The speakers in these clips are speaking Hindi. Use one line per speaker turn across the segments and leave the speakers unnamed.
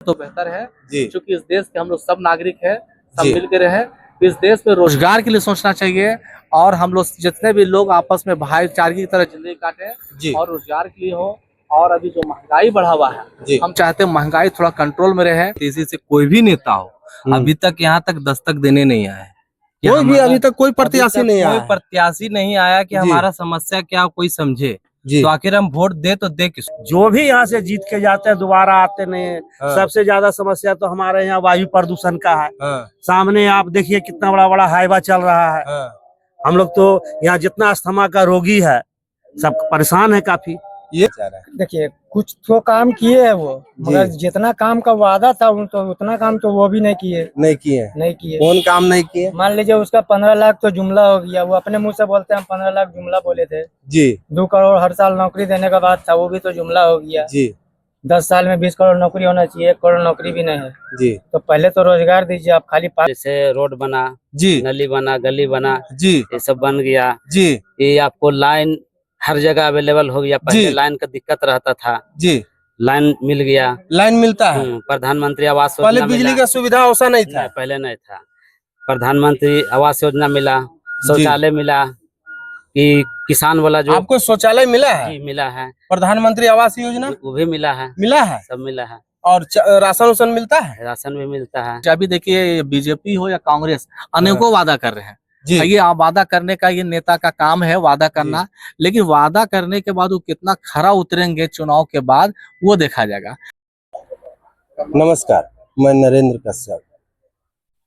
तो बेहतर है
जी
क्योंकि इस देश के हम लोग सब नागरिक हैं, सब
जी
मिल के रहे। इस देश में रोजगार के लिए सोचना चाहिए और हम लोग जितने भी लोग आपस में भाईचारे की तरह जिंदगी काटे
जी
और रोजगार के लिए हो। और अभी जो महंगाई बढ़ा हुआ है,
जी
हम चाहते हैं महंगाई थोड़ा कंट्रोल में रहे।
तेजी से कोई भी नेता हो अभी तक यहाँ तक दस्तक देने नहीं आया है कि
कोई भी
हमारा-
अभी तक कोई प्रत्याशी
अभी तक
नहीं आया
कोई
है।
प्रत्याशी नहीं आया कि
जी।
हमारा समस्या क्या कोई समझे।
जी
तो आखिर हम वोट दे तो दे किस
जो भी यहाँ से जीत के जाते हैं दोबारा आते नहीं है।
हाँ।
सबसे ज्यादा समस्या तो हमारे यहाँ वायु प्रदूषण का है।
हाँ
सामने आप देखिए कितना बड़ा बड़ा हाईवा चल रहा है।
हाँ
हम लोग तो यहाँ जितना अस्थमा का रोगी है सब परेशान है काफी।
ये जा रहा है।
देखिए कुछ तो काम किए है वो, मगर जितना काम का वादा था तो उतना काम तो वो भी नहीं किए।
नहीं किए
नहीं किए।
कौन काम नहीं किए?
मान लीजिए उसका 15 लाख तो जुमला हो गया, वो अपने मुंह से बोलते हैं हम 15 लाख जुमला बोले थे।
जी
2 करोड़ हर साल नौकरी देने का बात था, वो भी तो जुमला हो गया।
जी
10 साल में 20 करोड़ नौकरी होना चाहिए, 1 करोड़ नौकरी भी नहीं है।
जी
तो पहले तो रोजगार दीजिए, आप खाली
जैसे रोड बना,
जी
नली बना, गली बना,
जी
ये सब बन गया।
जी
ये आपको लाइन हर जगह अवेलेबल हो गया। पहले
जी।
लाइन का दिक्कत रहता था,
जी
लाइन मिल गया।
लाइन मिलता है।
प्रधानमंत्री आवास
पहले
योजना
बिजली
मिला।
का सुविधा वैसा नहीं था।
नहीं, पहले नहीं था। प्रधानमंत्री आवास योजना मिला, शौचालय मिला, कि किसान वाला जो
आपको शौचालय मिला है?
जी मिला है।
प्रधानमंत्री आवास योजना
वो भी मिला है,
मिला है
सब मिला है।
और राशन उसन मिलता है?
राशन भी मिलता है।
अभी देखिए बीजेपी हो या कांग्रेस अनेकों वादा कर रहे हैं।
जी
ये वादा करने का ये नेता का काम है, वादा करना। लेकिन वादा करने के बाद वो कितना खरा उतरेंगे चुनाव के बाद वो देखा जाएगा।
नमस्कार, मैं नरेंद्र कश्यप।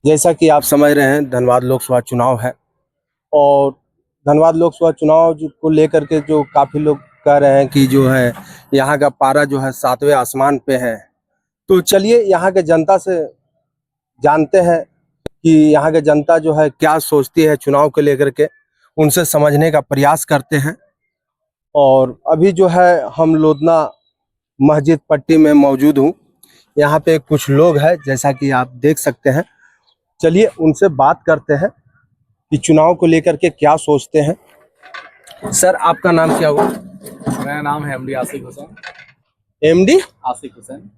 जैसा कि आप समझ रहे हैं धनबाद लोकसभा चुनाव है और धनबाद लोकसभा चुनाव को लेकर के जो काफी लोग कह रहे हैं कि जो है यहाँ का पारा जो है 7वें आसमान पे है। तो चलिए यहाँ के जनता से जानते हैं कि यहाँ के जनता जो है क्या सोचती है चुनाव को लेकर के, उनसे समझने का प्रयास करते हैं। और अभी जो है हम लोधना मस्जिद पट्टी में मौजूद हूँ। यहाँ पे कुछ लोग हैं जैसा कि आप देख सकते हैं। चलिए उनसे बात करते हैं कि चुनाव को लेकर के क्या सोचते हैं। सर आपका नाम क्या हुआ?
मेरा नाम है एमडी आसिफ हुसैन।
एमडी
आसिफ हुसैन।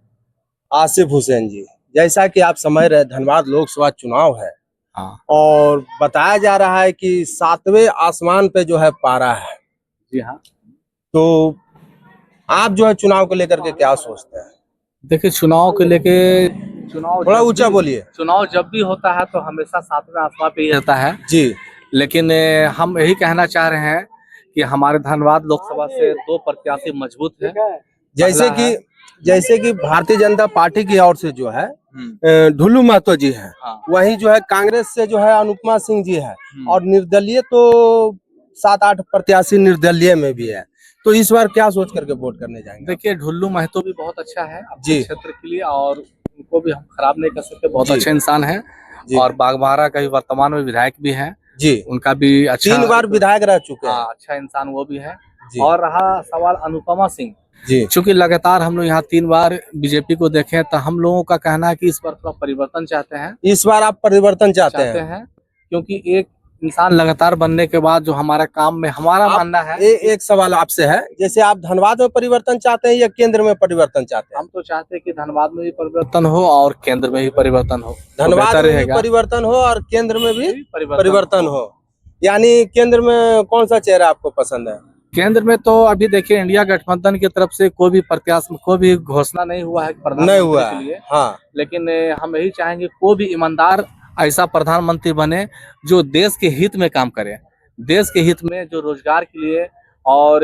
आसिफ हुसैन जी, जैसा कि आप समझ रहे धनबाद लोकसभा चुनाव है
हाँ
और बताया जा रहा है कि 7वें आसमान पे जो है पारा है।
जी हाँ।
तो आप जो है चुनाव को लेकर के क्या सोचते हैं?
देखिए चुनाव को लेके चुनाव
थोड़ा
जब
ऊंचा
भी-
बोलिए।
चुनाव जब भी होता है तो हमेशा 7वें आसमान पे ही रहता है।
जी
लेकिन हम यही कहना चाह रहे हैं कि हमारे धनबाद लोकसभा से 2 प्रत्याशी मजबूत है।
जैसे
पहला
कि जैसे कि भारतीय जनता पार्टी की ओर से जो है ढुल्लू महतो जी हैं,
हाँ।
वहीं जो है कांग्रेस से जो है अनुपमा सिंह जी है और निर्दलीय तो 7-8 प्रत्याशी निर्दलीय में भी है। तो इस बार क्या सोच करके वोट करने जाएंगे?
देखिए ढुल्लू महतो भी बहुत अच्छा है
जी।
अपने क्षेत्र के लिए और उनको भी हम खराब नहीं कर सकते, बहुत
जी।
अच्छे इंसान है।
जी।
और बागबाहरा का भी वर्तमान में विधायक भी है,
जी
उनका भी अच्छा
3 बार विधायक रह चुके हैं।
हाँ, अच्छा इंसान वो भी है।
जी।
और रहा सवाल अनुपमा सिंह,
जी
चूंकि लगातार हम लोग यहाँ 3 बार बीजेपी को देखे तो हम लोगों का कहना है कि इस बार थोड़ा परिवर्तन चाहते हैं।
इस बार आप परिवर्तन चाहते हैं?
क्योंकि एक इंसान लगातार बनने के बाद जो हमारा काम में हमारा मानना है।
एक सवाल आपसे है, जैसे आप धनबाद में परिवर्तन चाहते हैं या केंद्र में परिवर्तन चाहते हैं?
हम तो चाहते हैं कि धनबाद में भी परिवर्तन हो और केंद्र में भी परिवर्तन हो। तो
धनबाद
बेहतर
में भी
रहेगा।
परिवर्तन हो और केंद्र में भी
परिवर्तन
परिवर्तन हो। यानी केंद्र में कौन सा चेहरा आपको पसंद है?
केंद्र में तो अभी देखिए इंडिया गठबंधन की तरफ से कोई भी प्रत्याशी कोई भी घोषणा नहीं हुआ है
नहीं
प्रधानमंत्री
हुआ
के लिए।
हाँ।
लेकिन हम यही चाहेंगे कोई भी ईमानदार ऐसा प्रधानमंत्री बने जो देश के हित में काम करे, देश के हित में, जो रोजगार के लिए। और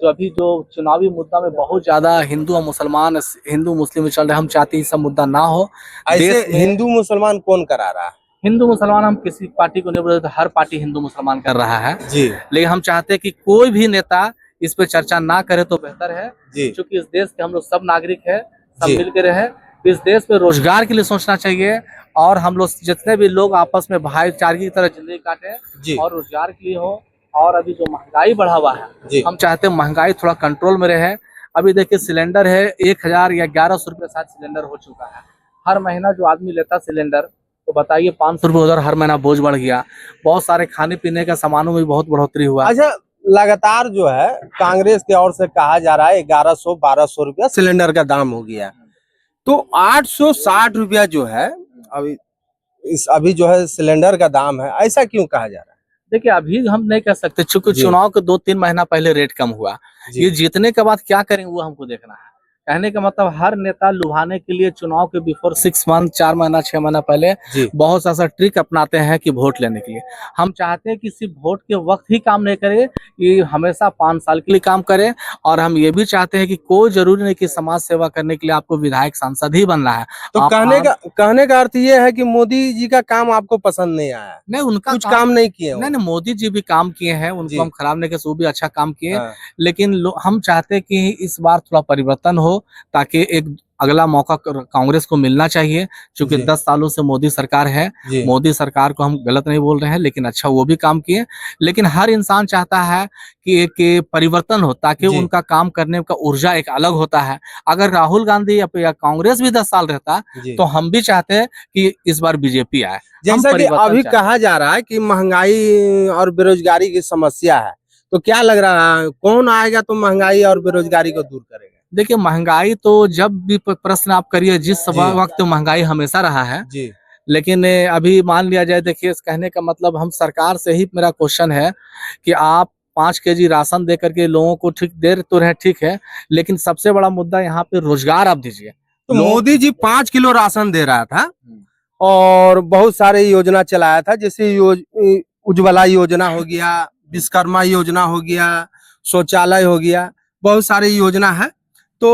जो अभी जो चुनावी मुद्दा में बहुत ज्यादा हिंदू और मुसलमान, हिंदू मुस्लिम चल रहे, हम चाहते हैं ये सब मुद्दा ना हो।
ऐसे
देश में
हिंदू मुसलमान कौन करा रहा है?
हिंदू मुसलमान हम किसी पार्टी को नहीं बोलते, हर पार्टी हिंदू मुसलमान कर रहा है।
जी
लेकिन हम चाहते हैं कि कोई भी नेता इस पे चर्चा ना करे तो बेहतर है।
जी
क्योंकि इस देश के हम लोग सब नागरिक हैं, सब
जी।
मिल के रहे। इस देश में रोजगार के लिए सोचना चाहिए और हम लोग जितने भी लोग आपस में भाईचारे की तरह जिंदगी काटे
जी
और रोजगार के लिए हो। और अभी जो महंगाई बढ़ा हुआ है,
जी।
हम चाहते हैं महंगाई थोड़ा कंट्रोल में रहे। अभी देखिए सिलेंडर है 1000 या 1100 रुपये शायद सिलेंडर हो चुका है। हर महीना जो आदमी लेता सिलेंडर, तो बताइए 500 रुपये उधर हर महीना बोझ बढ़ गया। बहुत सारे खाने पीने के सामानों में बहुत बढ़ोतरी हुआ।
अच्छा, लगातार जो है कांग्रेस की ओर से कहा जा रहा है 1100-1200 रुपया सिलेंडर का दाम हो गया। तो 860 रुपया जो है अभी जो है सिलेंडर का दाम है, ऐसा क्यों कहा जा रहा है?
देखिए अभी हम नहीं कह सकते, चूंकि
जी।
चुनाव के 2-3 महीना पहले रेट कम हुआ।
जी।
ये जीतने के बाद क्या करेंगे वो हमको देखना है। कहने का मतलब हर नेता लुभाने के लिए चुनाव के बिफोर 6 मंथ, 4 महीना, 6 महीना पहले
जी।
बहुत सा ऐसा ट्रिक अपनाते हैं कि वोट लेने के लिए। हम चाहते हैं कि सिर्फ वोट के वक्त ही काम नहीं करे, ये हमेशा 5 साल के लिए काम करे। और हम ये भी चाहते हैं कि कोई जरूरी नहीं कि समाज सेवा करने के लिए आपको विधायक सांसद ही बनना है।
तो कहने का अर्थ ये है कि मोदी जी का काम आपको पसंद नहीं आया?
नहीं, उनका
कुछ काम नहीं किए वो?
नहीं, मोदी जी भी काम किए हैं,
जी।
उनको हम खराब नहीं कहते, वो भी अच्छा काम किए।
हाँ।
लेकिन हम चाहते हैं कि इस बार थोड़ा परिवर्तन हो, ताकि एक अगला मौका कांग्रेस को मिलना चाहिए। क्योंकि
जी।
10 सालों से मोदी सरकार है।
जी।
मोदी सरकार को हम गलत नहीं बोल रहे हैं, लेकिन अच्छा वो भी काम किए। लेकिन हर इंसान चाहता है कि एक परिवर्तन हो, ताकि
जी।
उनका काम करने का ऊर्जा एक अलग होता है। अगर राहुल गांधी या कांग्रेस भी 10 साल रहता
जी।
तो हम भी चाहते हैं कि इस बार बीजेपी आए।
जैसा कि अभी कहा जा रहा है कि महंगाई और बेरोजगारी की समस्या है, तो क्या लग रहा है कौन आएगा तो महंगाई और बेरोजगारी को दूर करेगा?
देखिए महंगाई तो जब भी प्रश्न आप करिए, जिस वक्त महंगाई हमेशा रहा है।
जी।
लेकिन अभी मान लिया जाए, देखिए इस कहने का मतलब हम सरकार से ही मेरा क्वेश्चन है कि आप 5 केजी राशन दे करके लोगों को ठीक दे तो रहे, ठीक है, लेकिन सबसे बड़ा मुद्दा यहाँ पे रोजगार आप दीजिए।
तो मोदी जी 5 किलो राशन दे रहा था और बहुत सारे योजना चलाया था, जैसे उज्ज्वला योजना हो गया, विश्वकर्मा योजना हो गया, शौचालय हो गया, बहुत सारे योजना है। तो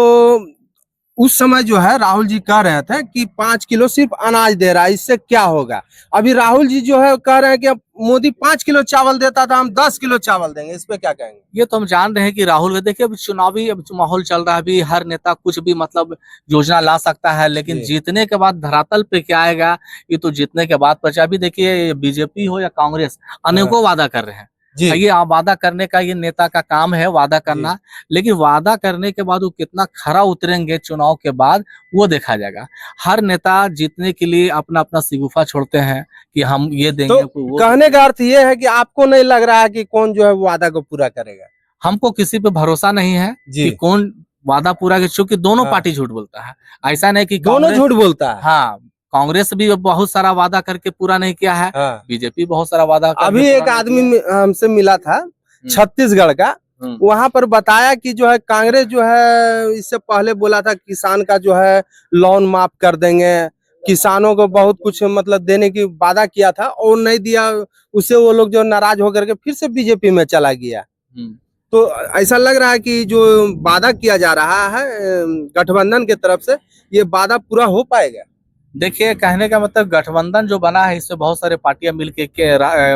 उस समय जो है राहुल जी कह रहे थे कि 5 किलो सिर्फ अनाज दे रहा है, इससे क्या होगा? अभी राहुल जी जो है कह रहे हैं कि अब मोदी 5 किलो चावल देता था, हम 10 किलो चावल देंगे, इस पे क्या कहेंगे?
ये तो हम जान रहे हैं कि राहुल, देखिए अभी चुनावी माहौल चल रहा है, अभी हर नेता कुछ भी मतलब योजना ला सकता है, लेकिन जीतने के बाद धरातल पे क्या आएगा ये तो जीतने के बाद पता। अभी देखिए बीजेपी हो या कांग्रेस, अनेकों वादा कर रहे हैं। ये वादा करने का ये नेता का काम है, वादा करना। लेकिन वादा करने के बाद वो कितना खरा उतरेंगे चुनाव के बाद, वो देखा जाएगा। हर नेता जीतने के लिए अपना अपना शिगुफा छोड़ते हैं कि हम ये देंगे।
तो कहने का अर्थ ये है कि आपको नहीं लग रहा है कि कौन जो है वादा को पूरा करेगा?
हमको किसी पे भरोसा नहीं है कि कौन वादा पूरा करे, क्योंकि दोनों पार्टी झूठ बोलता है। ऐसा नहीं कि
दोनों झूठ बोलता है।
हाँ, कांग्रेस भी बहुत सारा वादा करके पूरा नहीं किया है। बीजेपी बहुत सारा वादा।
अभी एक आदमी हमसे मिला था छत्तीसगढ़ का, वहां पर बताया कि जो है कांग्रेस जो है इससे पहले बोला था किसान का जो है लोन माफ कर देंगे, किसानों को बहुत कुछ मतलब देने की वादा किया था और नहीं दिया। उससे वो लोग जो नाराज होकर के फिर से बीजेपी में चला गया। तो ऐसा लग रहा है कि जो वादा किया जा रहा है गठबंधन की तरफ से, ये वादा पूरा हो पाएगा?
देखिए कहने का मतलब गठबंधन जो बना है, इसमें बहुत सारे पार्टियां मिलके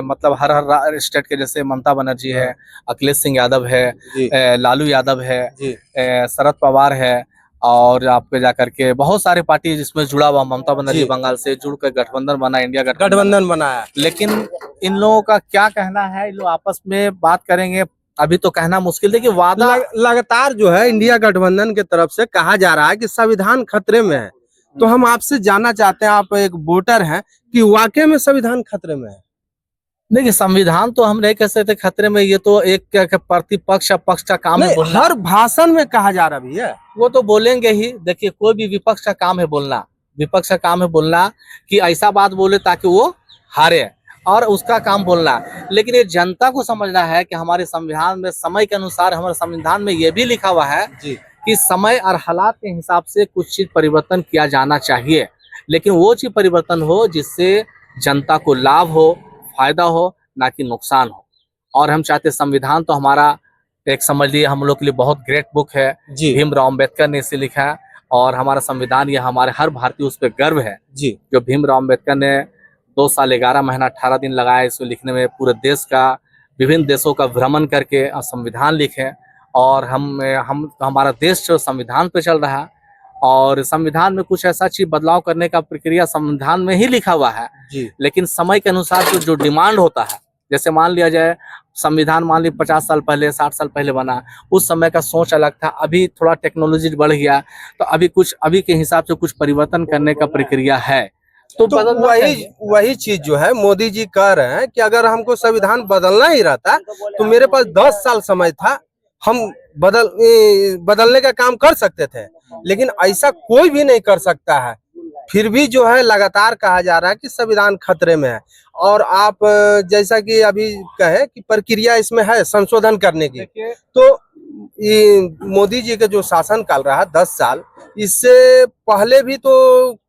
मतलब हर स्टेट के, जैसे ममता बनर्जी है, अखिलेश सिंह यादव है, लालू यादव है, शरद पवार है, और आपके जाकर के बहुत सारे पार्टी जिसमें जुड़ा हुआ। ममता बनर्जी बंगाल से जुड़कर गठबंधन बना, इंडिया गठबंधन बनाया। लेकिन इन लोगों का क्या कहना है, इन लोग आपस में बात करेंगे, अभी तो कहना मुश्किल। देखिए वादा
लगातार जो है इंडिया गठबंधन की तरफ से कहा जा रहा है कि संविधान खतरे में है। तो हम आपसे जानना चाहते हैं, आप एक वोटर हैं, कि वाकई में संविधान खतरे में है?
देखिए संविधान तो हम नहीं कह सकते खतरे में, ये तो एक प्रतिपक्ष पक्ष का काम है बोलना।
हर भाषण में कहा जा रहा भी है,
वो तो बोलेंगे ही। देखिए कोई भी विपक्ष का काम है बोलना, विपक्ष का काम है बोलना कि ऐसा बात बोले ताकि वो हारे, और उसका काम बोलना। लेकिन ये जनता को समझना है कि हमारे संविधान में समय के अनुसार, हमारे संविधान में ये भी लिखा हुआ है कि समय और हालात के हिसाब से कुछ चीज परिवर्तन किया जाना चाहिए। लेकिन वो चीज परिवर्तन हो जिससे जनता को लाभ हो, फायदा हो, ना कि नुकसान हो। और हम चाहते संविधान तो हमारा एक, समझ लिए हम लोग के लिए बहुत ग्रेट बुक है। भीमराव अम्बेडकर ने इसे लिखा है, और हमारा संविधान ये हमारे हर भारतीय उस पर गर्व है। जो भीमराव अम्बेडकर ने 2 साल 11 महीना 18 दिन लगाया इसको लिखने में, पूरे देश का, विभिन्न देशों का भ्रमण करके संविधान लिखे। और हमारा देश जो संविधान पे चल रहा है, और संविधान में कुछ ऐसा चीज बदलाव करने का प्रक्रिया संविधान में ही लिखा हुआ है। लेकिन समय के अनुसार जो डिमांड होता है, जैसे मान लिया जाए संविधान मान ली 50 साल पहले, 60 साल पहले बना, उस समय का सोच अलग था। अभी थोड़ा टेक्नोलॉजी बढ़ गया, तो अभी के हिसाब से कुछ परिवर्तन करने का प्रक्रिया है। तो
वही चीज जो है मोदी जी कह रहे हैं कि अगर हमको संविधान बदलना ही रहता तो मेरे पास 10 साल समय था, हम बदलने का काम कर सकते थे, लेकिन ऐसा कोई भी नहीं कर सकता है। फिर भी जो है लगातार कहा जा रहा है कि संविधान खतरे में है। और आप जैसा कि अभी कहे कि प्रक्रिया इसमें है संशोधन करने की, तो ये मोदी जी का जो शासन काल रहा 10 साल, इससे पहले भी तो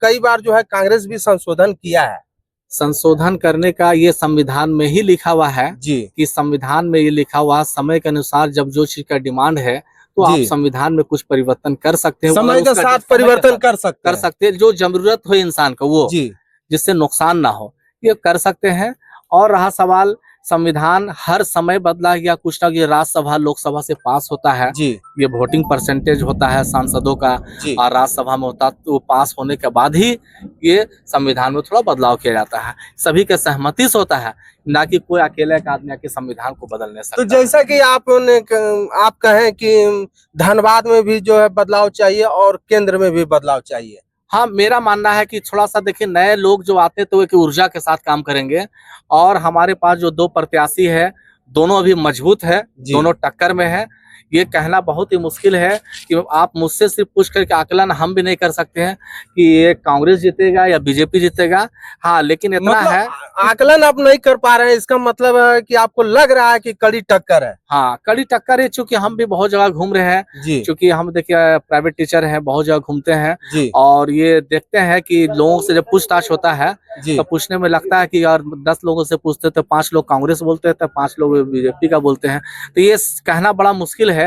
कई बार जो है कांग्रेस भी संशोधन किया है।
संशोधन करने का ये संविधान में ही लिखा हुआ है
जी
कि संविधान में ये लिखा हुआ समय के अनुसार जब जो चीज का डिमांड है तो आप
जी।
संविधान में कुछ परिवर्तन कर सकते हैं,
समय के
उसका
साथ
समय के
परिवर्तन
साथ कर
कर
सकते हैं, जो जरूरत हो इंसान को वो,
जी
जिससे नुकसान ना हो, ये कर सकते हैं। और रहा सवाल, संविधान हर समय बदला गया, कुछ ना कुछ राज्यसभा लोकसभा से पास होता है,
जी
ये वोटिंग परसेंटेज होता है सांसदों का
जी
और राज्यसभा में होता है, तो वो पास होने के बाद ही ये संविधान में थोड़ा बदलाव किया जाता है, सभी के सहमति से होता है, ना कि कोई अकेले एक आदमी आके संविधान को बदल नहीं सकता।
तो जैसा कि आप कहें कि धनबाद में भी जो है बदलाव चाहिए और केंद्र में भी बदलाव चाहिए।
हाँ, मेरा मानना है कि थोड़ा सा देखिए, नए लोग जो आते हैं तो एक ऊर्जा के साथ काम करेंगे, और हमारे पास जो 2 प्रत्याशी है दोनों अभी मजबूत है,
जी।
दोनों टक्कर में है। ये कहना बहुत ही मुश्किल है कि आप मुझसे सिर्फ पूछ करके आकलन हम भी नहीं कर सकते हैं कि ये कांग्रेस जीतेगा या बीजेपी जीतेगा। हाँ, लेकिन इतना
मतलब
है,
आकलन आप नहीं कर पा रहे हैं, इसका मतलब है कि आपको लग रहा है कि कड़ी टक्कर है।
हाँ कड़ी टक्कर है, चूंकि हम भी बहुत जगह घूम रहे हैं,
जी
क्योंकि हम देखिए प्राइवेट टीचर हैं, बहुत जगह घूमते हैं,
जी
और ये देखते हैं कि लोगों से जब पूछताछ होता है
जी
तो पूछने में लगता है कि यार 10 लोगों से पूछते तो 5 लोग कांग्रेस बोलते हैं, तो 5 लोग बीजेपी का बोलते हैं। तो ये कहना बड़ा मुश्किल है।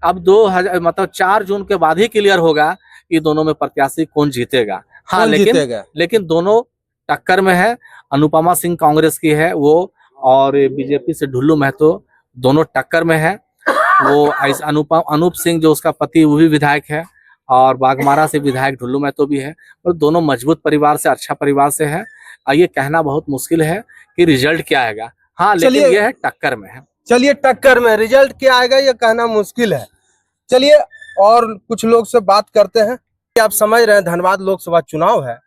अब 4 जून के बाद ही क्लियर होगा कि दोनों में प्रत्याशी कौन जीतेगा। हाँ,
कौन
लेकिन
जीतेगा?
लेकिन दोनों टक्कर में है। अनुपमा सिंह कांग्रेस की है वो, और बीजेपी से ढुल्लू महतो, दोनों टक्कर में है। वो अनूप सिंह जो उसका पति, वो भी विधायक है, और बाघमारा से विधायक ढुल्लू महतो भी है, और दोनों मजबूत परिवार से, अच्छा परिवार से है। ये कहना बहुत मुश्किल है कि रिजल्ट क्या आएगा। हाँ, लेकिन
चलिए,
ये है टक्कर में है।
चलिए टक्कर में रिजल्ट क्या आएगा ये कहना मुश्किल है। चलिए और कुछ लोग से बात करते हैं। आप समझ रहे हैं धनबाद लोकसभा चुनाव है,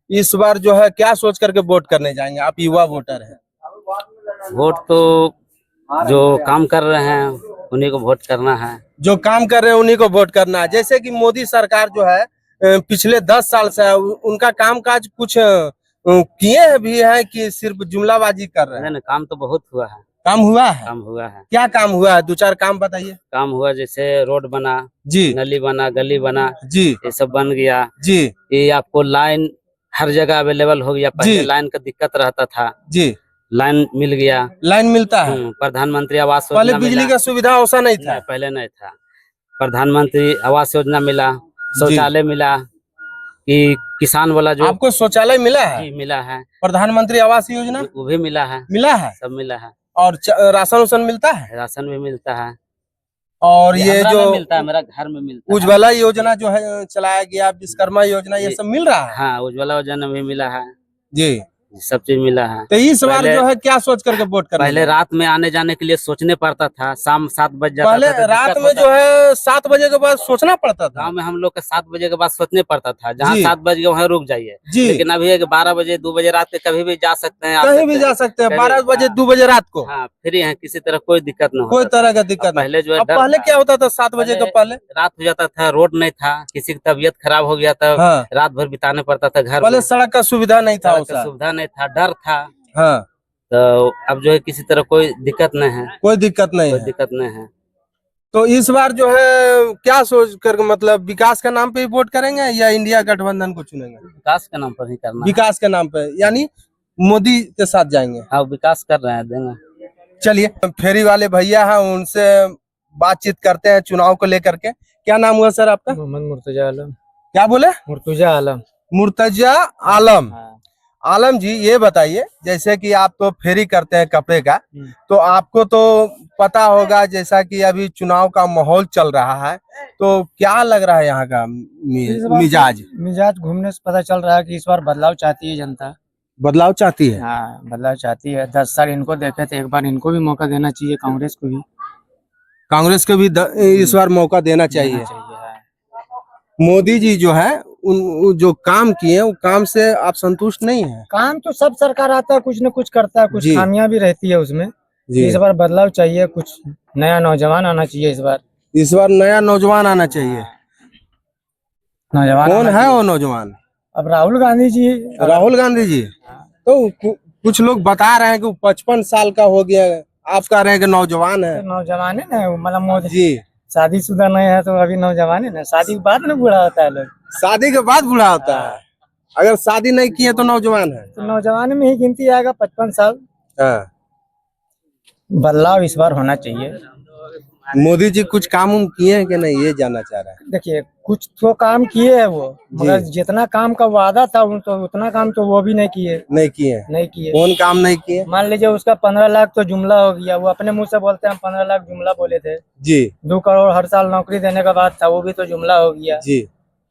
इस बार जो है क्या सोच करके वोट करने जाएंगे? आप युवा वोटर हैं।
वोट तो जो काम कर रहे हैं उन्हीं को वोट करना है।
जो काम कर रहे हैं उन्हीं को वोट करना है। जैसे कि मोदी सरकार जो है पिछले 10 साल से है, उनका कामकाज कुछ किए भी है कि सिर्फ जुमलाबाजी कर रहे हैं?
नहीं, काम तो बहुत हुआ है।
काम हुआ है?
काम हुआ है।
क्या काम हुआ है? 2-4 काम बताइए।
काम हुआ जैसे रोड बना,
जी
नली बना, गली बना,
जी
ये सब बन गया।
जी
ये आपको लाइन हर जगह अवेलेबल हो गया। पहले
जी।
लाइन का दिक्कत रहता था,
जी
लाइन मिल गया।
लाइन मिलता है।
प्रधानमंत्री आवास
पहले
योजना
बिजली
मिला।
का सुविधा वैसा नहीं था।
नहीं, पहले नहीं था। प्रधानमंत्री आवास योजना मिला, शौचालय मिला, कि किसान वाला जो
आपको शौचालय मिला है?
जी मिला है।
प्रधानमंत्री आवास योजना
वो भी मिला है,
मिला है?
सब मिला है।
और राशन उसन मिलता है?
राशन भी मिलता है।
और ये
हमरा में
जो
मिलता है, मेरा घर में मिलता है।
उज्ज्वला योजना जो है चलाया गया, विश्वकर्मा योजना, ये सब मिल रहा है?
हाँ, उज्ज्वला योजना भी मिला है,
जी।
सब चीज मिला है।
तो इस बार
पहले-
जो है क्या सोच करके वोट करना?
पहले रात में आने जाने के लिए सोचने पड़ता था, शाम 7 बज जाता
पहले
था तो
रात
दिक्कत
में
होता
जो
था।
है 7 बजे के बाद सोचना पड़ता था।
गांव में हम लोग के 7 बजे के बाद सोचने पड़ता था, जहाँ
जी।
7 बज गए वहाँ रुक जाइए।
जी
लेकिन अभी है कि 12 बजे 2 बजे रात के कभी भी जा सकते हैं, आ
कहीं
सकते
भी
हैं।
जा सकते हैं,
कहीं-
12 बजे 2 बजे रात को
हाँ, फ्री है, किसी तरह कोई दिक्कत न
कोई
हो।
तरह का दिक्कत नहीं।
पहले जो है
अब
डर
पहले
था।
क्या होता था 7 बजे के पहले?
रात हो जाता था, रोड नहीं था, किसी की तबीयत खराब हो गया था,
हाँ,
रात भर बिताने पड़ता था घर
पहले
में।
सड़क का सुविधा नहीं था
सड़क का
वैसा।
सुविधा नहीं था, डर था।
हाँ,
तो अब जो है किसी तरह कोई दिक्कत नहीं है,
कोई दिक्कत नहीं
कोई
है।
दिक्कत नहीं है।
तो इस बार जो है क्या सोच कर, मतलब विकास का नाम पे ही वोट करेंगे या इंडिया गठबंधन को चुनेंगे?
विकास के नाम पर ही करना है।
विकास के नाम पे, यानी मोदी के साथ जाएंगे।
हाँ, विकास कर रहे हैं, देंगे।
चलिए, फेरी वाले भैया हैं, उनसे बातचीत करते हैं चुनाव को लेकर के। क्या नाम हुआ सर आपका?
मोहम्मद मुर्तजा आलम।
क्या बोले?
मुर्तजा आलम।
मुर्तजा आलम।
हाँ।
आलम जी, ये बताइए, जैसे कि आप तो फेरी करते हैं कपड़े का, तो आपको तो पता होगा, जैसा कि अभी चुनाव का माहौल चल रहा है, तो क्या लग रहा है यहाँ का मिजाज?
मिजाज घूमने से पता चल रहा है कि इस बार बदलाव चाहती है जनता।
बदलाव चाहती है?
हाँ, बदलाव चाहती है। 10 साल इनको देखे थे, एक बार इनको भी मौका देना चाहिए, कांग्रेस को भी
कांग्रेस को भी इस बार मौका देना चाहिए।
हाँ।
मोदी जी जो है उन जो काम किए, वो काम से आप संतुष्ट नहीं है?
काम तो सब सरकार आता है, कुछ न कुछ करता है, कुछ
जी।
खामियां भी रहती है उसमें।
जी
इस बार बदलाव चाहिए, कुछ नया नौजवान आना चाहिए इस बार।
इस बार नया नौजवान आना चाहिए।
नौजवान
कौन
आना
है
चाहिए।
वो नौजवान?
अब राहुल गांधी जी।
राहुल गांधी जी। तो कुछ लोग बता रहे हैं कि वो 55 साल का हो गया है, आप कह रहे हैं कि नौजवान है।
तो नौजवान है ना, मतलब मोदी
जी,
शादीशुदा नहीं है तो अभी नौजवान है ना, शादी के बाद ना बूढ़ा होता है लोग।
शादी के बाद बूढ़ा होता है, अगर शादी नहीं किए तो नौजवान है।
तो नौजवान में ही गिनती आएगा 55 साल।
हाँ।
बदलाव इस बार होना चाहिए।
मोदी जी कुछ काम उम किए हैं कि नहीं, ये जानना चाह रहा है।
देखिए कुछ तो काम किए हैं वो, मगर जितना काम का वादा था तो उतना काम तो वो भी नहीं किए।
नहीं किए हैं।
नहीं किए।
कौन काम नहीं किए?
मान लीजिए उसका 15 लाख तो जुमला हो गया, वो अपने मुंह से बोलते हैं हम 15 लाख जुमला बोले थे।
जी
2 करोड़ हर साल नौकरी देने का बात था, वो भी तो जुमला हो गया।
जी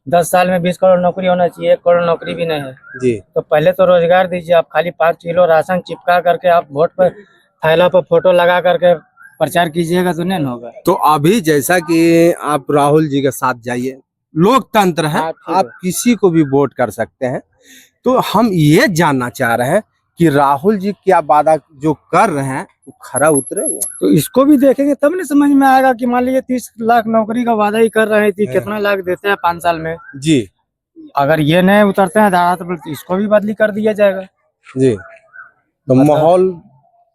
10 साल में 20 करोड़ नौकरी होना चाहिए, 1 करोड़ नौकरी भी नहीं है।
जी।
तो पहले तो रोजगार दीजिए। आप खाली 5 किलो राशन चिपका करके आप वोट पर थैला पर फोटो लगा करके प्रचार कीजिएगा तो नहीं होगा।
तो अभी जैसा कि आप राहुल जी के साथ जाइए, लोकतंत्र है,
हाँ, ठीक है।
आप किसी को भी वोट कर सकते हैं। तो हम ये जानना चाह रहे हैं कि राहुल जी क्या वादा जो कर रहे हैं वो खरा उतरेगा।
तो इसको भी देखेंगे तब नहीं समझ में आएगा कि मान लीजिए 30 लाख नौकरी का वादा ही कर रहे हैं, कितना लाख देते हैं 5 साल में।
जी
अगर ये नहीं उतरते हैं धारा तो इसको भी बदली कर दिया जाएगा।
जी। तो माहौल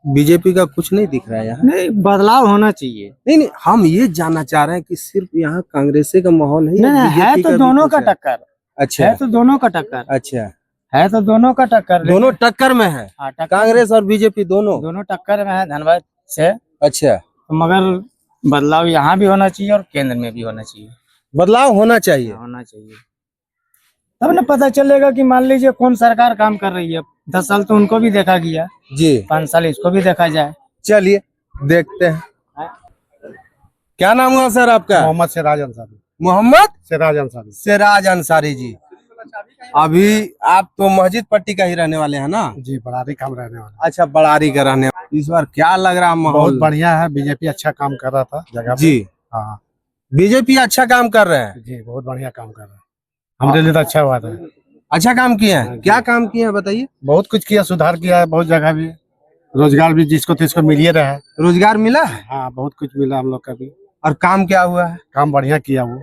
बीजेपी का कुछ नहीं दिख रहा है यहाँ।
नहीं, बदलाव होना चाहिए।
नहीं नहीं, हम ये जानना चाह रहे हैं कि सिर्फ यहाँ कांग्रेस का माहौल है या
नहीं, है
बीजेपी
तो
का भी
दोनों
कुछ
का
है?
टक्कर।
अच्छा
है तो दोनों का टक्कर।
अच्छा,
है तो दोनों का टक्कर।
दोनों टक्कर में है,
हाँ, टक्कर।
कांग्रेस और बीजेपी दोनों।
दोनों टक्कर में है धनबाद से।
अच्छा,
तो मगर बदलाव यहाँ भी होना चाहिए और केंद्र में भी होना चाहिए।
बदलाव होना चाहिए।
होना चाहिए तब ना पता चलेगा कि मान लीजिए कौन सरकार काम कर रही है। 10 साल तो उनको भी देखा गया,
जी
5 साल इसको भी देखा जाए।
चलिए देखते हैं। क्या नाम हुआ सर आपका?
मोहम्मद सिराज अंसारी।
मोहम्मद
सिराज अंसारी।
सिराज अंसारी जी। अभी आप तो मस्जिद पट्टी का ही रहने वाले हैं ना?
जी, बड़ारी काम रहने वाला।
अच्छा, बड़ारी का रहने वाले। इस बार क्या लग रहा है
बहुत
माहौल?
बढ़िया है, बीजेपी अच्छा काम कर रहा था जगह पे।
जी
हाँ
बीजेपी अच्छा काम कर रहे हैं।
जी, बहुत बढ़िया काम कर रहा है, हमारे लिए तो अच्छा हुआ था।
अच्छा काम किए हैं। क्या काम किए हैं बताइए?
बहुत कुछ किया, सुधार किया है, बहुत जगह भी रोजगार भी जिसको तिसको मिल ही रहा है।
रोजगार मिला है
हाँ, बहुत कुछ मिला हम लोग का भी।
और काम क्या हुआ है?
काम बढ़िया किया वो,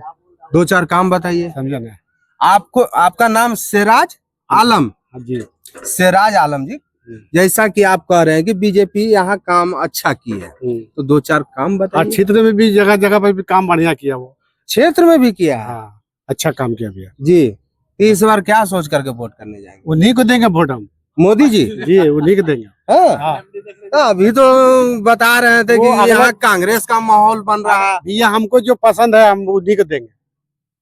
2-4 काम बताइए।
समझे ना?
आपको, आपका नाम सिराज आलम?
जी
सिराज आलम जी, जैसा कि आप कह रहे हैं कि बीजेपी यहाँ काम अच्छा की है, तो 2-4 काम
हाँ,
बताइए।
क्षेत्र में भी जगह जगह पर भी काम बढ़िया किया वो।
क्षेत्र में भी किया है।
हाँ, अच्छा काम किया भैया।
जी, तो इस बार क्या सोच करके वोट करने जाएंगे?
उन्हीं को देंगे वोट हम।
मोदी जी?
जी, उन्हीं को देंगे।
हाँ?
हाँ,
तो अभी तो बता रहे थे कि यहाँ कांग्रेस का माहौल बन रहा है।
भैया हमको जो पसंद है हम उन्हीं को देंगे।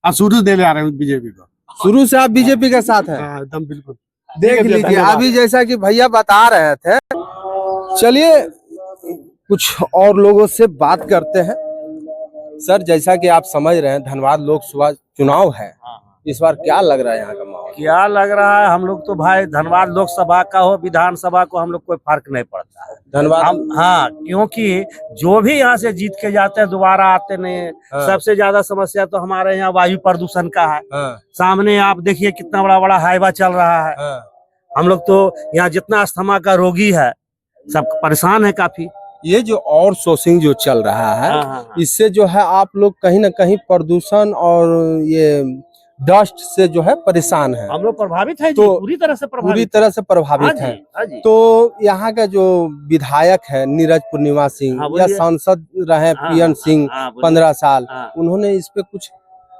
आप शुरू से देने आ रहे हैं बीजेपी को।
शुरू से आप बीजेपी के साथ हैं?
हाँ, एकदम बिल्कुल।
देख लीजिए, अभी जैसा कि भैया बता रहे थे। चलिए कुछ और लोगों से बात करते हैं। सर, जैसा कि आप समझ रहे हैं धनबाद लोकसभा चुनाव है, इस बार क्या लग रहा है यहाँ का माहौल?
क्या लग रहा है, हम लोग तो भाई धनबाद लोकसभा का हो विधानसभा को हम लोग कोई फर्क नहीं पड़ता है।
धनबाद
हम हाँ, क्योंकि जो भी यहाँ से जीत के जाते हैं दोबारा आते नहीं है।
हाँ।
सबसे ज्यादा समस्या तो हमारे यहाँ वायु प्रदूषण का है।
हाँ,
सामने आप देखिए कितना बड़ा बड़ा हाईवा चल रहा है।
हाँ।
हम लोग तो यहाँ जितना अस्थमा का रोगी है सब परेशान है काफी।
ये जो और सोर्सिंग जो चल रहा है,
हाँ।
इससे जो है आप लोग कहीं ना कहीं प्रदूषण और ये डस्ट से जो है परेशान है,
हम लोग प्रभावित है जी,
तो
पूरी तरह से प्रभावित।
पूरी तरह से
हाँ
प्रभावित
जी,
है।
हाँ जी।
तो यहाँ का जो विधायक है नीरज पूर्णिमा सिंह,
हाँ,
या
बोलिए।
सांसद रहे
हाँ,
पीएन सिंह
हाँ, बोलिए।
15 साल,
हाँ।
उन्होंने इस पे कुछ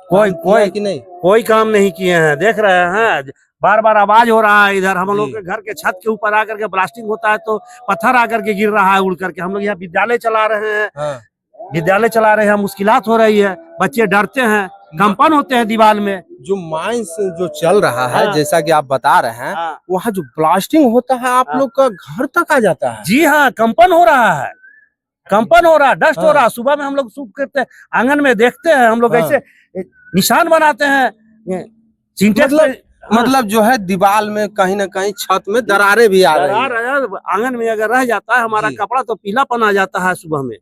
कोई
काम किया
कोई
कि नहीं?
कोई काम नहीं किए हैं, देख रहे हैं बार बार आवाज हो रहा है इधर। हम लोग के घर के छत के ऊपर आकर के ब्लास्टिंग होता है तो पत्थर आकर के गिर रहा है उड़ करके। हम लोग यहाँ विद्यालय चला रहे हैं,
हाँ।
विद्यालय चला रहे हैं, मुश्किलात हो रही है, बच्चे डरते हैं, कंपन होते हैं दीवार में।
जो माइंस जो चल रहा है,
हाँ।
जैसा कि आप बता रहे हैं,
हाँ।
वहाँ जो ब्लास्टिंग होता है आप
हाँ।
लोग का घर तक आ जाता है।
जी हाँ, कंपन हो रहा है, कंपन हो रहा है, डस्ट हो
हाँ।
रहा है। सुबह में हम लोग सूख करते हैं, आंगन में देखते हैं हम लोग
हाँ।
ऐसे निशान बनाते हैं सिंटेक्स
मतलब जो है दीवार में कहीं ना कहीं छत में दरारें भी आ रही है।
आंगन में अगर रह जाता है हमारा
जी।
कपड़ा तो पीलापन आ जाता है सुबह में।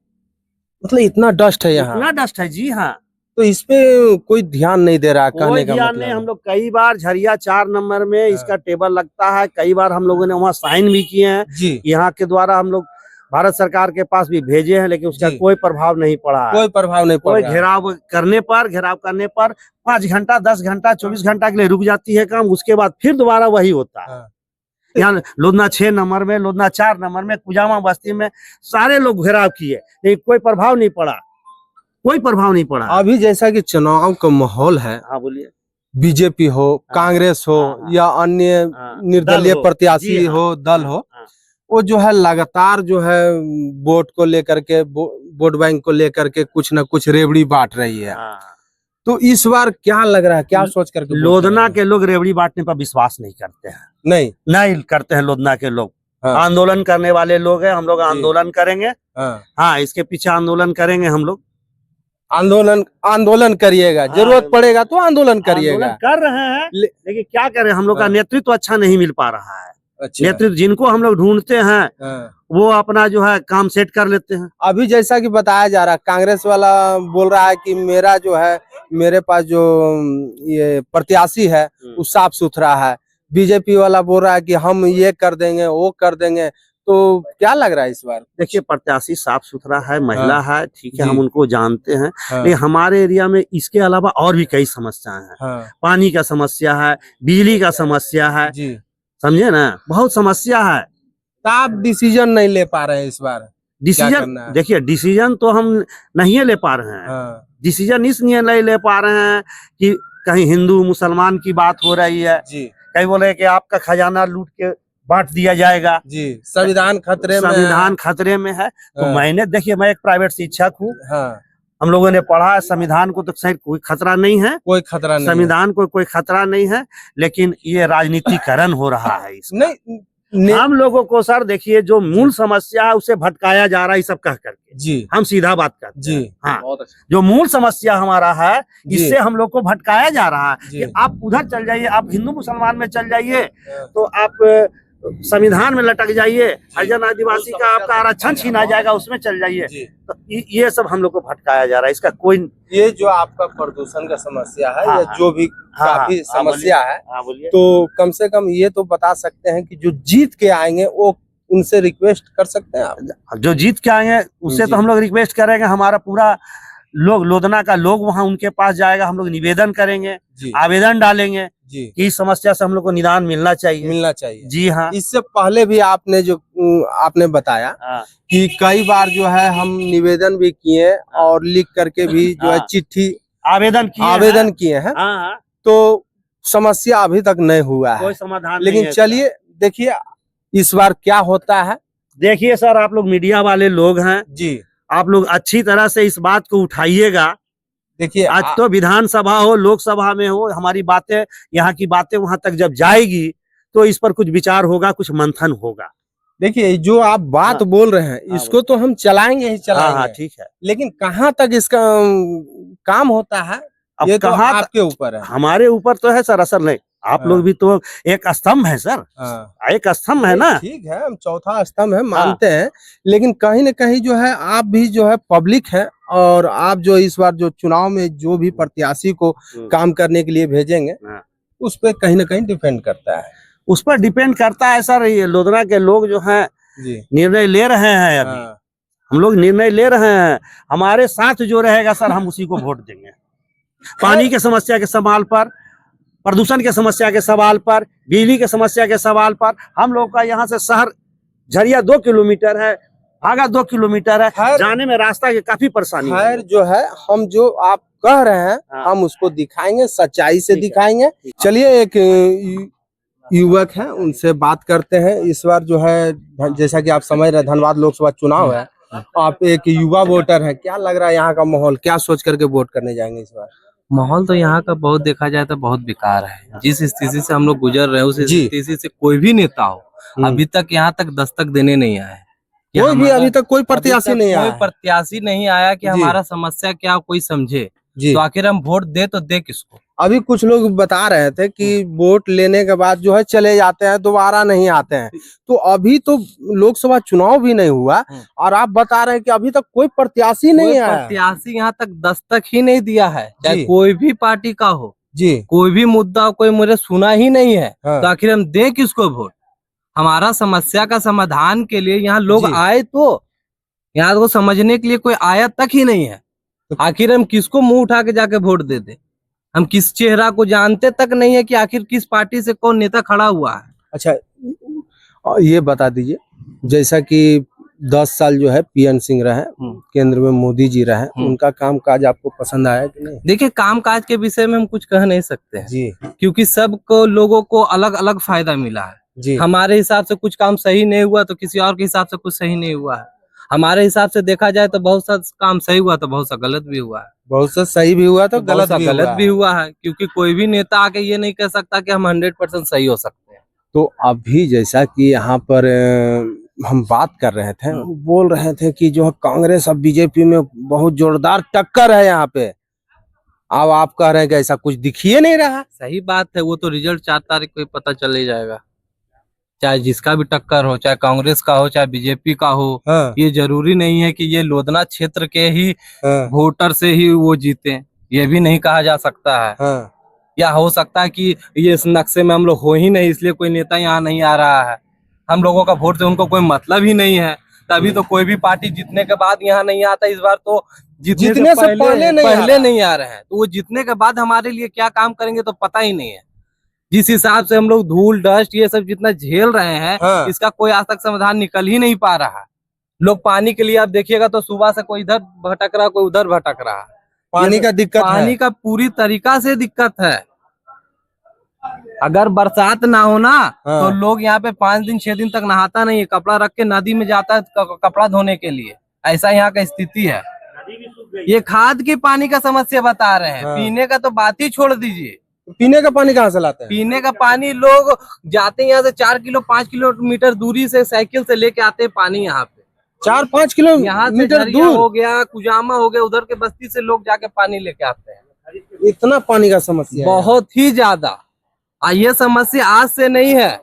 मतलब इतना डस्ट है यहाँ,
इतना डस्ट है जी हाँ।
तो इस पे कोई ध्यान नहीं दे रहा है,
कोई
कहने का
ध्यान
मतलब
नहीं।
है।
हम लोग कई बार झरिया 4 नंबर में इसका टेबल लगता है, कई बार हम लोगों ने वहाँ साइन भी किए हैं।
जी
यहाँ के द्वारा हम लोग भारत सरकार के पास भी भेजे हैं, लेकिन उसका
जी।
कोई प्रभाव नहीं पड़ा है।
कोई प्रभाव नहीं पड़
कोई
रहा है।
घेराव करने पर 5 घंटा 10 घंटा 24 घंटा के लिए रुक जाती है काम, उसके बाद फिर दोबारा वही होता है।
हाँ।
यहाँ लोधना 6 नंबर में, लोधना 4 नंबर में, कुजामा बस्ती में सारे लोग घेराव किए, लेकिन कोई प्रभाव नहीं पड़ा, कोई प्रभाव नहीं पड़ा।
अभी जैसा कि चुनाव का माहौल है,
हाँ बोलिए।
बीजेपी हो, कांग्रेस हो
हाँ, हाँ।
या अन्य
हाँ,
निर्दलीय
दल हो।
प्रत्याशी
जी हाँ।
हो, दल हो,
हाँ।
वो जो है लगातार जो है वोट को लेकर के वोट बैंक को लेकर के कुछ न कुछ रेवड़ी बांट रही है।
हाँ।
तो इस बार क्या लग रहा है, क्या सोच करके वोट
लोधना
करेंगे?
के लोग रेवड़ी बांटने पर विश्वास नहीं करते हैं,
नहीं।
नहीं करते हैं लोधना के लोग।
हाँ।
आंदोलन करने वाले लोग हैं, हम लोग आंदोलन करेंगे।
हाँ।
हाँ, इसके पीछे आंदोलन करेंगे हम लोग।
आंदोलन करिएगा,
हाँ।
जरूरत पड़ेगा तो आंदोलन करिएगा।
आंदोलन कर रहे हैं, लेकिन क्या करें, हम लोग का
हाँ।
नेतृत्व अच्छा नहीं मिल पा रहा है।
अच्छा।
नेतृत्व जिनको हम लोग ढूंढते हैं,
हाँ।
वो अपना जो है काम सेट कर लेते हैं।
अभी जैसा कि बताया जा रहा है, कांग्रेस वाला बोल रहा है कि मेरा जो है, मेरे पास जो ये प्रत्याशी है वो साफ सुथरा है। बीजेपी वाला बोल रहा है कि हम ये कर देंगे, वो कर देंगे। तो क्या लग रहा है इस बार?
देखिए, प्रत्याशी साफ सुथरा है, महिला है, ठीक है,
जी।
हम उनको जानते हैं।
हाँ।
लेकिन हमारे एरिया में इसके अलावा और भी कई समस्याएं हैं।
हाँ।
पानी का समस्या है, बिजली का समस्या है,
जी।
समझे ना, बहुत समस्या है।
तो आप डिसीजन नहीं ले पा रहे हैं इस बार?
डिसीजन,
करना है?
देखिए, डिसीजन तो हम नहीं ले पा रहे हैं।
हाँ।
डिसीजन इसलिए नहीं ले पा रहे हैं कि कहीं हिंदू मुसलमान की बात हो रही है,
जी।
कहीं बोले कि आपका खजाना लूट के बांट दिया जाएगा,
जी। संविधान खतरे में है।
संविधान खतरे में है। तो
हाँ।
मैंने, देखिए, मैं एक प्राइवेट शिक्षक हूँ,
हाँ।
हम लोगों ने पढ़ा है, संविधान को तो शायद कोई खतरा नहीं है,
कोई खतरा नहीं है।
संविधान को कोई खतरा नहीं है, लेकिन ये राजनीतिकरण हो रहा है इसका।
नहीं।
हम लोगों को सर, देखिए, जो मूल समस्या है उसे भटकाया जा रहा है, ये सब कह करके।
जी।
हम सीधा बात करते हैं।
जी।
हाँ,
बहुत अच्छा।
जो मूल समस्या हमारा है,
जी।
इससे हम लोग को भटकाया जा रहा है
जी।
कि आप उधर चल जाइए, आप हिंदू मुसलमान में चल जाइए, तो आप संविधान में लटक जाइए, हरिजन आदिवासी का आपका आरक्षण छीना जाएगा, उसमें चल जाइए।
जी।
तो ये सब हम लोग को भटकाया जा रहा है। इसका कोई,
ये जो आपका प्रदूषण का समस्या है,
हाँ,
या
हाँ।
जो भी
हाँ,
काफी
हाँ,
समस्या है,
हाँ बोलिए।
तो कम से कम ये तो बता सकते हैं कि जो जीत के आएंगे वो उनसे रिक्वेस्ट कर सकते हैं आप?
जो जीत के आएंगे उससे
जी।
तो हम लोग रिक्वेस्ट करेंगे, हमारा पूरा लोग, लोधना का लोग वहां उनके पास जाएगा, हम लोग निवेदन करेंगे,
जी।
आवेदन डालेंगे
जी।
कि इस समस्या से हम लोग को निदान मिलना चाहिए।
मिलना चाहिए।
जी हाँ।
इससे पहले भी आपने बताया
हाँ,
कि कई बार जो है हम निवेदन भी किए और लिख करके भी जो है
हाँ।
चिट्ठी
आवेदन
किए हैं,
हाँ, हाँ,
तो समस्या अभी तक नहीं हुआ
कोई
है।
समाधान नहीं
लेकिन
है।
चलिए देखिए इस बार क्या होता है।
देखिए सर, आप लोग मीडिया वाले लोग हैं,
जी।
आप लोग अच्छी तरह से इस बात को उठाइएगा।
देखिए
आज तो विधानसभा हो, लोकसभा में हो, हमारी बातें, यहाँ की बातें वहां तक जब जाएगी तो इस पर कुछ विचार होगा, कुछ मंथन होगा।
देखिए जो आप बात
हाँ।
बोल रहे हैं,
हाँ,
इसको तो हम चलाएंगे ही
हाँ,
चलाएंगे।
हाँ, ठीक है।
लेकिन कहाँ तक इसका काम होता है,
अब
ये तो
कहाँ
आपके ऊपर है।
हमारे ऊपर तो है सर, असर नहीं। आप
हाँ।
लोग भी तो एक स्तंभ है सर,
हाँ।
एक स्तंभ है ना।
ठीक है, हम चौथा स्तंभ है मानते हैं, लेकिन कहीं न कहीं जो है आप भी जो है पब्लिक है, और आप जो इस बार जो चुनाव में जो भी प्रत्याशी को काम करने के लिए भेजेंगे,
हाँ।
उस पर कहीं न कहीं डिपेंड करता है।
उस पर डिपेंड करता है सर। ये लोधना के लोग जो हैं
जी।
निर्णय ले रहे हैं अभी।
हाँ।
हम लोग निर्णय ले रहे हैं, हमारे साथ जो रहेगा सर, हम उसी को वोट देंगे। पानी के समस्या के सवाल पर, प्रदूषण के समस्या के सवाल पर, बिजली के समस्या के सवाल पर, हम लोग का यहाँ से शहर झरिया 2 किलोमीटर है, भागा 2 किलोमीटर है, जाने में रास्ता की काफी परेशानी है।
खैर जो है, हम जो आप कह रहे हैं,
हाँ।
हम उसको दिखाएंगे, सच्चाई से
ठीक है।
दिखाएंगे। चलिए एक युवक है, उनसे बात करते हैं। इस बार जो है जैसा कि आप समझ रहे हैं, धनबाद लोकसभा चुनाव है, आप एक युवा वोटर है, क्या लग रहा है यहाँ का माहौल, क्या सोच करके वोट करने जाएंगे इस बार?
माहौल तो यहाँ का बहुत देखा जाए तो बहुत बेकार है। जिस स्थिति से हम लोग गुजर रहे हैं, उस
जी।
स्थिति से कोई भी नेता हो अभी तक यहाँ तक दस्तक देने नहीं आया है। कि
कोई भी
हमारा-
अभी तक कोई प्रत्याशी नहीं आया
कोई
है।
प्रत्याशी नहीं आया कि
जी।
हमारा समस्या क्या कोई समझे।
जी।
तो आखिर हम वोट दे तो दे किसको?
अभी कुछ लोग बता रहे थे कि वोट लेने के बाद जो है चले जाते हैं, दोबारा नहीं आते हैं। तो अभी तो लोकसभा चुनाव भी नहीं हुआ और आप बता रहे हैं कि अभी तक कोई प्रत्याशी नहीं
कोई
आया।
प्रत्याशी यहाँ तक दस्तक ही नहीं दिया है, चाहे
जी।
कोई भी पार्टी का हो,
जी।
कोई भी मुद्दा कोई मुझे सुना ही नहीं है।
हाँ।
तो आखिर हम दें किसको वोट? हमारा समस्या का समाधान के लिए यहाँ लोग
जी।
आए, तो यहाँ को समझने के लिए कोई आया तक ही नहीं है। आखिर हम किसको मुंह उठा के जाके वोट दे दे? हम किस चेहरा को जानते तक नहीं है कि आखिर किस पार्टी से कौन नेता खड़ा हुआ है।
अच्छा, ये बता दीजिए, जैसा कि 10 साल जो है पीएन सिंह रहे, केंद्र में मोदी जी रहे, उनका काम काज आपको पसंद आया कि नहीं?
देखिए, काम काज के विषय में हम कुछ कह नहीं सकते हैं
जी
क्योंकि सबको लोगों को अलग अलग फायदा मिला है।
जी।
हमारे हिसाब से कुछ काम सही नहीं हुआ तो किसी और के हिसाब से कुछ सही नहीं हुआ है। हमारे हिसाब से देखा जाए तो बहुत सा काम सही हुआ तो बहुत सा गलत भी हुआ है।
बहुत सा सही भी हुआ तो
बहुत सा
गलत
गलत भी हुआ है, क्योंकि कोई भी नेता आके ये नहीं कह सकता कि हम 100% सही हो सकते हैं।
तो अभी जैसा कि यहाँ पर हम बात कर रहे थे, वो बोल रहे थे कि जो है कांग्रेस और बीजेपी में बहुत जोरदार टक्कर है यहाँ पे। अब आप कह रहे हैं कि ऐसा कुछ दिखिए नहीं रहा।
सही बात है, वो तो रिजल्ट 4 तारीख को ही पता चल ही जाएगा। चाहे जिसका भी टक्कर हो, चाहे कांग्रेस का हो चाहे बीजेपी का हो,
हाँ,
ये जरूरी नहीं है कि ये लोधना क्षेत्र के ही
हाँ,
वोटर से ही वो जीते, ये भी नहीं कहा जा सकता है।
हाँ,
या हो सकता है कि ये इस नक्शे में हम लोग हो ही नहीं, इसलिए कोई नेता यहाँ नहीं आ रहा है। हम लोगों का वोट से उनको कोई मतलब ही नहीं है, तभी तो कोई भी पार्टी जीतने के बाद यहाँ नहीं आता। इस बार तो
जीतने से पहले
नहीं आ रहे हैं, तो वो जीतने के बाद हमारे लिए क्या काम करेंगे तो पता ही नहीं है। जिस हिसाब से हम लोग धूल डस्ट ये सब जितना झेल रहे हैं,
हाँ।
इसका कोई आज तक समाधान निकल ही नहीं पा रहा है। लोग पानी के लिए आप देखिएगा तो सुबह से कोई इधर भटक रहा, कोई उधर भटक रहा।
पानी का दिक्कत
पानी
है।
का पूरी तरीका से दिक्कत है। अगर बरसात ना हो ना तो लोग यहाँ पे 5 दिन 6 दिन तक नहाता नहीं है, कपड़ा रख के नदी में जाता है कपड़ा धोने के लिए। ऐसा यहाँ का स्थिति है। ये खाद की पानी का समस्या बता रहे हैं, पीने का तो बात ही छोड़ दीजिए।
पीने का पानी कहाँ से लाते हैं?
पीने का पानी लोग जाते हैं यहाँ से 4 किलो 5 किलोमीटर दूरी से साइकिल से लेके आते हैं पानी यहाँ पे।
4-5
यहाँ से
किलोमीटर
झरिया
दूर
हो गया, कुजामा हो गया, उधर के बस्ती से लोग जाके पानी लेके आते हैं।
इतना पानी का समस्या है।
बहुत ही ज्यादा। ये समस्या आज से नहीं है,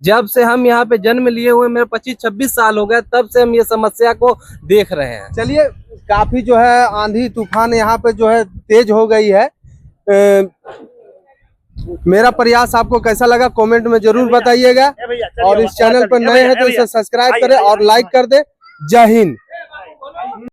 जब से हम यहाँ पे जन्म लिए हुए, मेरे 25-26 साल हो गए, तब से हम ये समस्या को देख रहे हैं।
चलिए, काफी जो है आंधी तूफान यहाँ पे जो है तेज हो गई है। मेरा प्रयास आपको कैसा लगा कमेंट में जरूर बताइएगा, और इस चैनल पर नए हैं तो इसे सब्सक्राइब करें और लाइक कर दे। जय हिंद।